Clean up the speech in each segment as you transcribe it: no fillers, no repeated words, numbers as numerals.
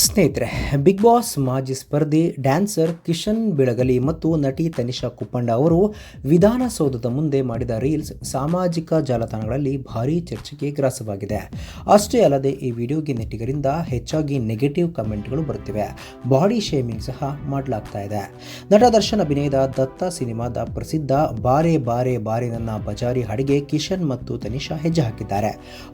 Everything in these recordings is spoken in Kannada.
ಸ್ನೇಹಿತರೆ, ಬಿಗ್ ಬಾಸ್ ಮಾಜಿ ಸ್ಪರ್ಧಿ ಡ್ಯಾನ್ಸರ್ ಕಿಶನ್ ಬೆಳಗಲಿ ಮತ್ತು ನಟಿ ತನಿಷಾ ಕುಪ್ಪಂಡ ಅವರು ವಿಧಾನಸೌಧದ ಮುಂದೆ ಮಾಡಿದ ರೀಲ್ಸ್ ಸಾಮಾಜಿಕ ಜಾಲತಾಣಗಳಲ್ಲಿ ಭಾರೀ ಚರ್ಚೆಗೆ ಗ್ರಾಸವಾಗಿದೆ. ಅಷ್ಟೇ ಅಲ್ಲದೆ ಈ ವಿಡಿಯೋಗೆ ನೆಟ್ಟಿಗರಿಂದ ಹೆಚ್ಚಾಗಿ ನೆಗೆಟಿವ್ ಕಮೆಂಟ್ಗಳು ಬರುತ್ತಿವೆ. ಬಾಡಿ ಶೇಮಿಂಗ್ ಸಹ ಮಾಡಲಾಗ್ತಾ ಇದೆ. ನಟ ದರ್ಶನ್ ಅಭಿನಯದ ದತ್ತ ಸಿನಿಮಾದ ಪ್ರಸಿದ್ಧ ಬಾರೆ ಬಾರೆ ಬಾರೆ ನನ್ನ ಬಜಾರಿ ಹಾಡಿಗೆ ಕಿಶನ್ ಮತ್ತು ತನಿಷಾ ಹೆಜ್ಜೆ ಹಾಕಿದ್ದಾರೆ.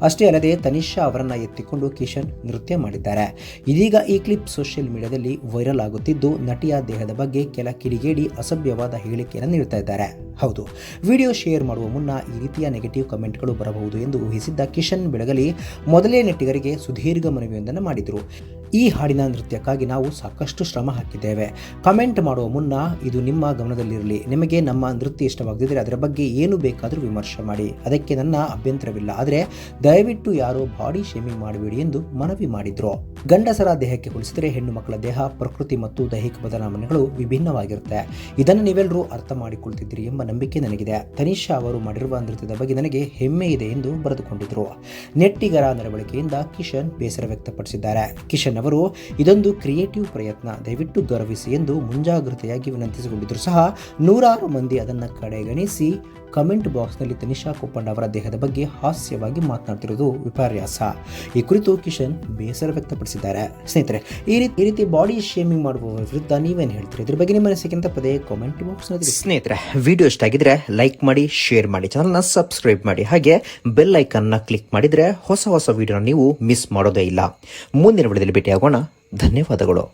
ಅಷ್ಟೇ ಅಲ್ಲದೆ ತನಿಷಾ ಅವರನ್ನ ಎತ್ತಿಕೊಂಡು ಕಿಶನ್ ನೃತ್ಯ ಮಾಡಿದ್ದಾರೆ. ಇದೀಗ ಈ ಕ್ಲಿಪ್ ಸೋಷಿಯಲ್ ಮೀಡಿಯಾದಲ್ಲಿ ವೈರಲ್ ಆಗುತ್ತಿದ್ದು, ನಟಿಯ ದೇಹದ ಬಗ್ಗೆ ಕೆಲ ಕಿಡಿಗೇಡಿ ಅಸಭ್ಯವಾದ ಹೇಳಿಕೆಯನ್ನು ನೀಡುತ್ತಾ ಇದ್ದಾರೆ. ಹೌದು, ವಿಡಿಯೋ ಶೇರ್ ಮಾಡುವ ಮುನ್ನ ಈ ರೀತಿಯ ನೆಗೆಟಿವ್ ಕಮೆಂಟ್ಗಳು ಬರಬಹುದು ಎಂದು ಊಹಿಸಿದ್ದ ಕಿಶನ್ ಬೆಳಗಲಿ ಮೊದಲೇ ನೆಟ್ಟಿಗರಿಗೆ ಸುದೀರ್ಘ ಮನವಿಯೊಂದನ್ನು ಮಾಡಿದರು. ಈ ಹಾಡಿನ ನೃತ್ಯಕ್ಕಾಗಿ ನಾವು ಸಾಕಷ್ಟು ಶ್ರಮ ಹಾಕಿದ್ದೇವೆ. ಕಮೆಂಟ್ ಮಾಡುವ ಮುನ್ನ ಇದು ನಿಮ್ಮ ಗಮನದಲ್ಲಿರಲಿ. ನಿಮಗೆ ನಮ್ಮ ನೃತ್ಯ ಇಷ್ಟವಾಗದಿದ್ದರೆ ಅದರ ಬಗ್ಗೆ ಏನು ಬೇಕಾದರೂ ವಿಮರ್ಶೆ ಮಾಡಿ, ಅದಕ್ಕೆ ನನ್ನ ಅಭ್ಯಂತರವಿಲ್ಲ. ಆದರೆ ದಯವಿಟ್ಟು ಯಾರೋ ಬಾಡಿ ಶೇಮಿಂಗ್ ಮಾಡಬೇಡಿ ಎಂದು ಮನವಿ ಮಾಡಿದ್ರು. ಗಂಡಸರ ದೇಹಕ್ಕೆ ಹೋಲಿಸಿದರೆ ಹೆಣ್ಣು ಮಕ್ಕಳ ದೇಹ, ಪ್ರಕೃತಿ ಮತ್ತು ದೈಹಿಕ ಬದಲಾವಣೆಗಳು ವಿಭಿನ್ನವಾಗಿರುತ್ತೆ. ಇದನ್ನು ನೀವೆಲ್ಲರೂ ಅರ್ಥ ಮಾಡಿಕೊಳ್ತಿದ್ದೀರಿ ಎಂಬ ನಂಬಿಕೆ ನನಗಿದೆ. ತನಿಷಾ ಅವರು ಮಾಡಿರುವ ನೃತ್ಯದ ಬಗ್ಗೆ ನನಗೆ ಹೆಮ್ಮೆ ಇದೆ ಎಂದು ಬರೆದುಕೊಂಡಿದ್ರು. ನೆಟ್ಟಿಗರ ನಡವಳಿಕೆಯಿಂದ ಕಿಶನ್ ಬೇಸರ ವ್ಯಕ್ತಪಡಿಸಿದ್ದಾರೆ. ಕಿಶನ್ ಅವರು ಇದೊಂದು ಕ್ರಿಯೇಟಿವ್ ಪ್ರಯತ್ನ, ದಯವಿಟ್ಟು ಗೌರವಿಸಿ ಎಂದು ಮುಂಜಾಗ್ರತೆಯಾಗಿ ವಿನಂತಿಸಿಕೊಂಡಿದ್ದರೂ ಸಹ ನೂರಾರು ಮಂದಿ ಅದನ್ನು ಕಡೆಗಣಿಸಿ ಕಮೆಂಟ್ ಬಾಕ್ಸ್ನಲ್ಲಿ ತನಿಷಾ ಕುಪ್ಪಂಡ ಅವರ ದೇಹದ ಬಗ್ಗೆ ಹಾಸ್ಯವಾಗಿ ಮಾತನಾಡ್ತಿರುವುದು ವಿಪರ್ಯಾಸ. ಈ ಕುರಿತು ಕಿಶನ್ ಬೇಸರ ವ್ಯಕ್ತಪಡಿಸಿದ್ದಾರೆ. ಸ್ನೇಹಿತರೆ, ಈ ರೀತಿ ಬಾಡಿ ಶೇಮಿಂಗ್ ಮಾಡುವವರ ವಿರುದ್ಧ ನೀವೇನು ಹೇಳ್ತೀರಿ? ಇದ್ರ ಬಗ್ಗೆ ನಿಮ್ಮ ಅನಿಸಿಕೆ ಪದೇ ಕಾಮೆಂಟ್ ಬಾಕ್ಸ್ನಲ್ಲಿ. ಸ್ನೇಹಿತರೆ, ವಿಡಿಯೋ ಇಷ್ಟ ಆಗಿದ್ರೆ ಲೈಕ್ ಮಾಡಿ, ಶೇರ್ ಮಾಡಿ, ಚಾನಲ್ನ ಸಬ್ಸ್ಕ್ರೈಬ್ ಮಾಡಿ, ಹಾಗೆ ಬೆಲ್ ಐಕನ್ನ ಕ್ಲಿಕ್ ಮಾಡಿದ್ರೆ ಹೊಸ ವಿಡಿಯೋನ ನೀವು ಮಿಸ್ ಮಾಡೋದೇ ಇಲ್ಲ. ಮುಂದಿನ ವಿಡಿಯೋದಲ್ಲಿ ಭೇಟಿಯಾಗೋಣ. ಧನ್ಯವಾದಗಳು.